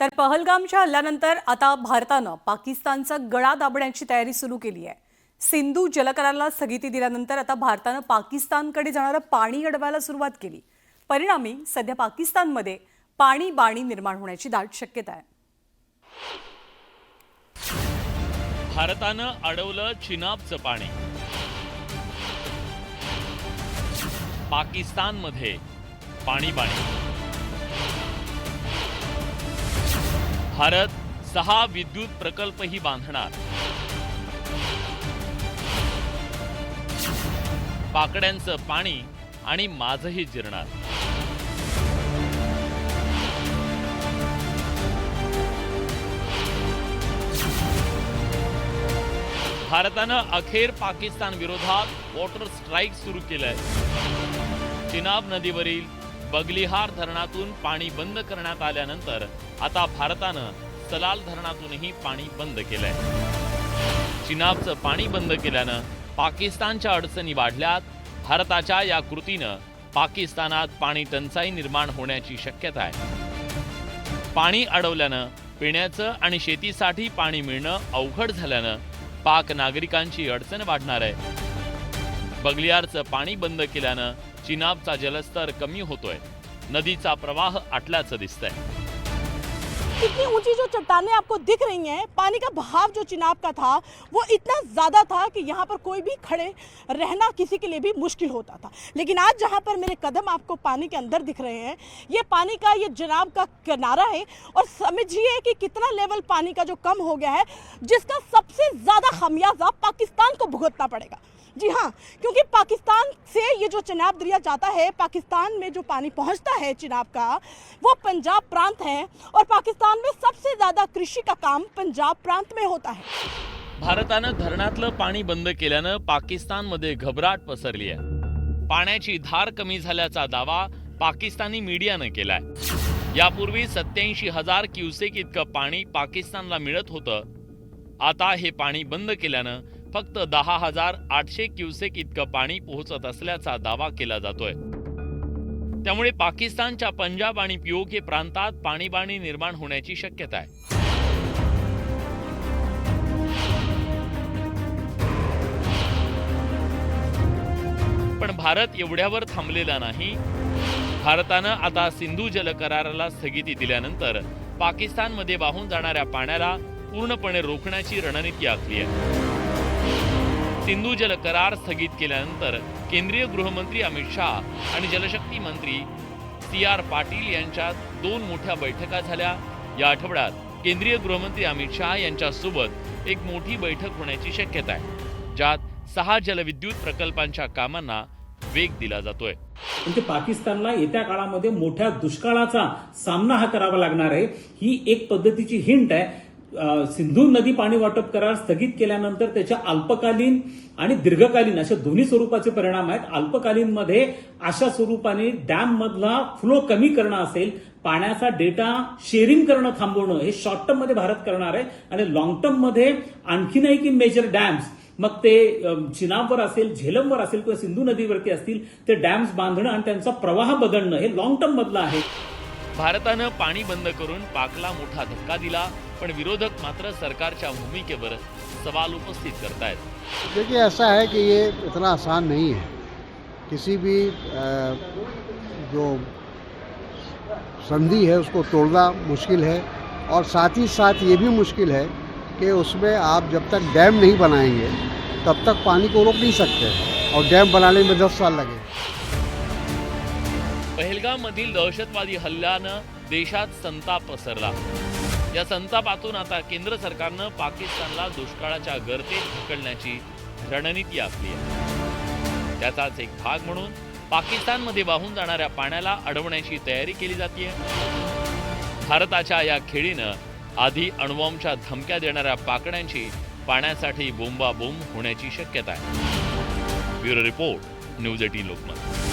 तर पहलगामच्या हल्ल्यानंतर आता भारतानं पाकिस्तानचा गळा दाबण्याची तयारी सुरू केली आहे। सिंधू जलकराराला स्थगिती दिल्यानंतर आता भारतानं पाकिस्तानकडे जाणारं पाणी अडवायला सुरुवात केली। परिणामी सध्या पाकिस्तानमध्ये पाणी बाणी निर्माण होण्याची दाट शक्यता आहे। भारतानं अडवलं चिनाबचं पाणी। पाकिस्तानमध्ये पाणी बाणी। भारत 6 विद्युत प्रकल्पही बांधणार। पाकड्यांचं पाणी आणि माझही जिरणार। भारतानं अखेर पाकिस्तान विरोधात वॉटर स्ट्राईक सुरू केलंय। चिनाब नदीवरील बगलिहार धरणातून पाणी बंद करण्यात आल्यानंतर आता भारतानं सलाल धरणातूनही पाणी बंद केलंय। चिनाबचं पाणी बंद केल्यानं पाकिस्तानच्या अडचणी वाढल्यात। भारताच्या या कृतीनं पाकिस्तानात पाणी टंचाई निर्माण होण्याची शक्यता आहे। पाणी अडवल्यानं पिण्याचं आणि शेतीसाठी पाणी मिळणं अवघड झाल्यानं पाक नागरिकांची अडचण वाढणार आहे। बगलिहारचं पाणी बंद केल्यानं चिनाबचा जलस्तर कमी होतोय। नदीचा प्रवाह आटल्याचं दिसतंय। इतनी ऊंची जो चट्टानें आपको दिख रही हैं, पानी का बहाव जो चिनाब का था वो इतना ज़्यादा था कि यहाँ पर कोई भी खड़े रहना किसी के लिए भी मुश्किल होता था। लेकिन आज जहाँ पर मेरे कदम आपको पानी के अंदर दिख रहे हैं, ये पानी का ये चिनाब का किनारा है और समझिए कि कितना लेवल पानी का जो कम हो गया है, जिसका सबसे ज़्यादा खमियाजा पाकिस्तान को भुगतना पड़ेगा। जी हाँ, क्योंकि पाकिस्तान से ये जो चिनाब दरिया जाता है, पाकिस्तान में जो पानी पहुंचता है चिनाब का, वो पंजाब प्रांत है और पाकिस्तान में सबसे ज़्यादा कृषि का काम पंजाब प्रांत में होता है। भारतानं धरणातलं पाणी बंद केल्यानं पाकिस्तानमध्ये घबराट पसरली आहे। पाण्याची धार कमी झाल्याचा दावा पाकिस्तानी मीडियानं केलाय। यापूर्वी 87,000 क्युसेक इतकं पाणी पाकिस्तानला मिळत होतं। आता हे पाणी बंद केल्यानं फक्त 10,800 क्युसेक इतकं पाणी पोहोचत असल्याचा दावा केला जातोय। त्यामुळे पाकिस्तानच्या पंजाब आणि पीओके प्रांतात पाणीबाणी निर्माण होण्याची शक्यता आहे। पण भारत एवढ्यावर थांबलेला नाही। भारतानं आता सिंधू जलकराराला स्थगिती दिल्यानंतर पाकिस्तानमध्ये वाहून जाणाऱ्या पाण्याला पूर्णपणे रोखण्याची रणनीती आखली आहे। सिंधू जल करार स्थगित केल्यानंतर केंद्रीय गृहमंत्री अमित शाह आणि जलशक्ती मंत्री CR पाटील यांच्यात 2 मोठ्या बैठका झाल्या। या आठवड्यात केंद्रीय गृहमंत्री अमित शाह यांच्यासोबत एक मोठी बैठक होण्याची शक्यता आहे, ज्यात 6 जलविद्युत प्रकल्पांच्या कामांना वेग दिला जातोय। म्हणजे पाकिस्तानला येत्या काळामध्ये मोठ्या दुष्काळाचा सामना हा करावा लागणार आहे, ही एक पद्धतीची हिंट आहे। सिंधू नदी पाणी वाटप करार स्थगित केल्यानंतर त्याच्या अल्पकालीन आणि दीर्घकालीन अशा दोन्ही स्वरूपाचे परिणाम आहेत। अल्पकालीन मध्ये अशा स्वरूपाने डॅम मधला फ्लो कमी करणं असेल, पाण्याचा डेटा शेअरिंग करणं थांबवणं, हे शॉर्ट टर्म मध्ये भारत करणार आहे। आणि लॉंग टर्म मध्ये आणखी नाही की मेजर डॅम्स, मग ते चिनाबवर असेल, झेलमवर असेल किंवा सिंधू नदीवरती असतील, ते डॅम्स बांधणं आणि त्यांचा प्रवाह बदलणं हे लॉंग टर्म मधलं आहे। भारतानं पाणी बंद करून पाकला मोठा धक्का दिला, पण विरोधक मात्र सरकारच्या भूमिकेवर सवाल उपस्थित करतायत। देखिए, ऐसा है कि ये इतना आसान नहीं है। किसी भी जो संधि है उसको तोड़ना मुश्किल है, और साथ ही साथ ये भी मुश्किल है कि उसमें आप जब तक डैम नहीं बनाएंगे तब तक पानी को रोक नहीं सकते, और डैम बनाने में 10 साल लगे। पहलगाममधील दहशतवादी हल्ल्यानं देशात संताप पसरला। या संतापातून आता केंद्र सरकारनं पाकिस्तानला दुष्काळाच्या गर्तेत ढकलण्याची रणनीती आखली आहे। त्याचाच एक भाग म्हणून पाकिस्तानमध्ये वाहून जाणाऱ्या पाण्याला अडवण्याची तयारी केली जाते। भारताच्या या खेळीनं आधी अणुबॉम्बच्या धमक्या देणाऱ्या पाकड्यांची पाण्यासाठी बोंबाबोंब होण्याची शक्यता आहे। Bureau report, news 18 Lokmat.